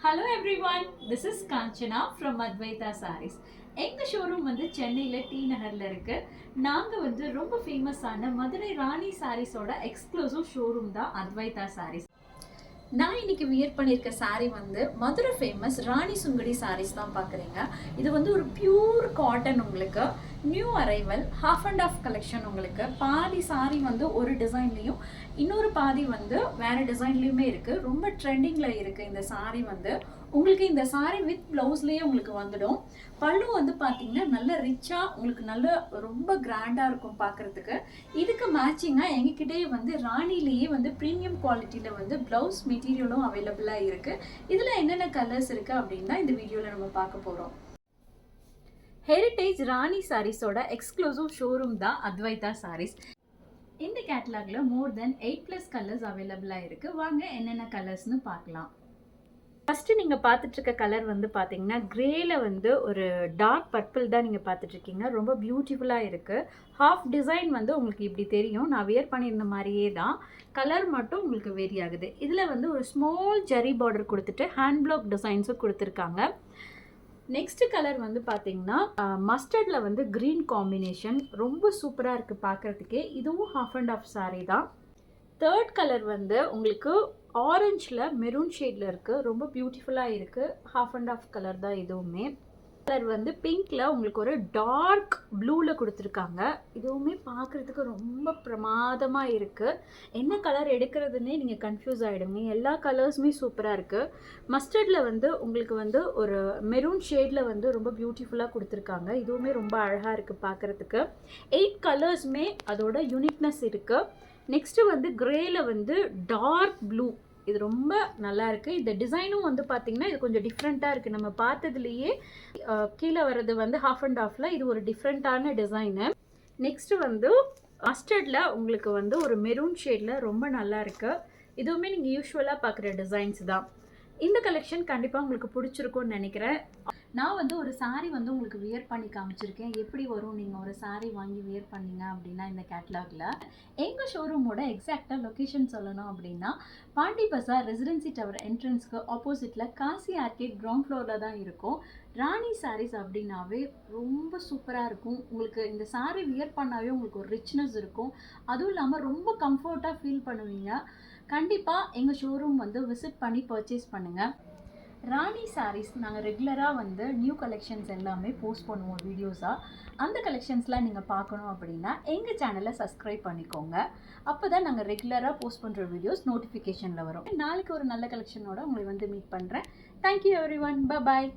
Hello everyone, this is Kanchana from Advaita Sarees. எங்க showroom வந்து சென்னையில டி நகர்ல இருக்கு. நாங்க வந்து ரொம்ப ஃபேமஸான மதுரை ராணி சாரீஸோட எக்ஸ்க்ளூசிவ் ஷோரூம் தான் அத்வைதா சாரீஸ். நான் இன்னைக்கு வியர் பண்ணியிருக்க சாரீ வந்து மதுரை ஃபேமஸ் ராணி சுங்கடி சாரீஸ் தான் பார்க்குறீங்க. இது வந்து ஒரு பியூர் காட்டன், உங்களுக்கு new arrival half and half collection. உங்களுக்கு பாதி சாரீ வந்து ஒரு டிசைன்லேயும் இன்னொரு பாதி வந்து வேறு டிசைன்லேயுமே இருக்குது. ரொம்ப ட்ரெண்டிங்கில் இருக்குது இந்த சாரீ வந்து. உங்களுக்கு இந்த சாரீ வித் ப்ளவுஸ்லேயே உங்களுக்கு வந்துடும். பல்லு வந்து பார்த்தீங்கன்னா நல்ல ரிச்சாக உங்களுக்கு நல்ல ரொம்ப கிராண்டாக இருக்கும் பார்க்குறதுக்கு. இதுக்கு மேட்சிங்காக எங்ககிட்டயே வந்து ராணிலேயே வந்து ப்ரீமியம் குவாலிட்டியில் வந்து ப்ளவுஸ் மெட்டீரியலும் அவைலபிளாக இருக்குது. இதில் என்னென்ன கலர்ஸ் இருக்குது அப்படின்னா இந்த வீடியோவில் நம்ம பார்க்க போகிறோம். ஹெரிட்டேஜ் ராணி சாரீஸோட எக்ஸ்க்ளூசிவ் ஷோரூம் தான் அத்வைதா சாரீஸ். இந்த கேட்டலாகில் மோர் தென் 8+ கலர்ஸ் அவைலபிளாக இருக்குது. வாங்க என்னென்ன கலர்ஸ்னு பார்க்கலாம். ஃபஸ்ட்டு நீங்கள் பார்த்துட்ருக்க கலர் வந்து பார்த்தீங்கன்னா க்ரேயில் வந்து ஒரு டார்க் பர்பிள் தான் நீங்கள் பார்த்துட்ருக்கீங்க. ரொம்ப பியூட்டிஃபுல்லாக இருக்குது. ஹாஃப் டிசைன் வந்து உங்களுக்கு இப்படி தெரியும். நான் வியர் பண்ணியிருந்த மாதிரியே தான். கலர் மட்டும் உங்களுக்கு வேரி ஆகுது. இதில் வந்து ஒரு ஸ்மால் ஜரி பார்டர் கொடுத்துட்டு ஹேண்ட் பிளாக் டிசைன்ஸும் கொடுத்துருக்காங்க. நெக்ஸ்ட் கலர் வந்து பார்த்தீங்கன்னா மஸ்டர்டில் வந்து க்ரீன் காம்பினேஷன் ரொம்ப சூப்பராக இருக்குது பார்க்குறதுக்கே. இதுவும் ஹாஃப் அண்ட் ஆஃப் சாரீ தான். தேர்ட் கலர் வந்து உங்களுக்கு ஆரஞ்சில் மெரூன் ஷேடில் இருக்குது. ரொம்ப பியூட்டிஃபுல்லாக இருக்குது. ஹாஃப் அண்ட் ஆஃப் கலர் தான் இதுவுமே. கலர் வந்து பிங்க்கில் உங்களுக்கு ஒரு டார்க் ப்ளூவில் கொடுத்துருக்காங்க. இதுவுமே பார்க்குறதுக்கு ரொம்ப பிரமாதமாக இருக்குது. என்ன கலர் எடுக்கிறதுனே நீங்கள் கன்ஃபியூஸ் ஆகிடுங்க. எல்லா கலர்ஸுமே சூப்பராக இருக்குது. மஸ்டர்டில் வந்து உங்களுக்கு வந்து ஒரு மெரூன் ஷேடில் வந்து ரொம்ப பியூட்டிஃபுல்லாக கொடுத்துருக்காங்க. இதுவுமே ரொம்ப அழகாக இருக்குது பார்க்குறதுக்கு. 8 கலர்ஸுமே அதோட யூனிக்னஸ் இருக்குது. நெக்ஸ்ட்டு வந்து க்ரேயில் வந்து டார்க் ப்ளூ. இது ரொம்ப நல்லா இருக்குது. இந்த டிசைனும் வந்து பார்த்திங்கன்னா இது கொஞ்சம் டிஃப்ரெண்ட்டாக இருக்குது. நம்ம பார்த்ததுலேயே கீழே வர்றது வந்து ஹாஃப் அண்ட் ஆஃபில் இது ஒரு டிஃப்ரெண்ட்டான டிசைனு. நெக்ஸ்ட்டு வந்து மஸ்டர்டில் உங்களுக்கு வந்து ஒரு மெரூன் ஷேடில் ரொம்ப நல்லா இருக்குது. இதுவுமே நீங்கள் யூஸ்வலாக பார்க்குற டிசைன்ஸ் தான். இந்த கலெக்ஷன் கண்டிப்பாக உங்களுக்கு பிடிச்சிருக்கும்னு நினைக்கிறேன். நான் வந்து ஒரு சாரீ வந்து உங்களுக்கு வியர் பண்ணி காமிச்சிருக்கேன். எப்படி வரும் நீங்கள் ஒரு சாரீ வாங்கி வியர் பண்ணிங்க அப்படின்னா இந்த கேட்லாகில். எங்கள் ஷோரூமோட எக்ஸாக்டாக லொக்கேஷன் சொல்லணும் அப்படின்னா பாண்டி பசார் ரெசிடென்சி டவர் என்ட்ரன்ஸ்க்கு ஆப்போசிட்டில் காசி ஆர்கேட் கிரவுண்ட் ஃப்ளோரில் தான் இருக்கும். ராணி சாரீஸ் அப்படின்னாவே ரொம்ப சூப்பராக இருக்கும். உங்களுக்கு இந்த சாரீ வியர் பண்ணாவே உங்களுக்கு ஒரு ரிச்னஸ் இருக்கும். அதுவும் இல்லாமல் ரொம்ப கம்ஃபர்ட்டாக ஃபீல் பண்ணுவீங்க. கண்டிப்பாக எங்கள் ஷோரூம் வந்து விசிட் பண்ணி பர்ச்சேஸ் பண்ணுங்கள். ராணி சாரீஸ் நாங்கள் ரெகுலராக வந்து நியூ கலெக்ஷன்ஸ் எல்லாமே போஸ்ட் பண்ணுவோம் வீடியோஸாக. அந்த கலெக்ஷன்ஸ்லாம் நீங்கள் பார்க்கணும் அப்படின்னா எங்கள் சேனலை சப்ஸ்கிரைப் பண்ணிக்கோங்க. அப்போ தான் நாங்கள் ரெகுலராக போஸ்ட் பண்ணுற வீடியோஸ் நோட்டிஃபிகேஷனில் வரும். நாளைக்கு ஒரு நல்ல கலெக்ஷனோட உங்களை வந்து மீட் பண்ணுறேன். Thank you everyone. பாய்.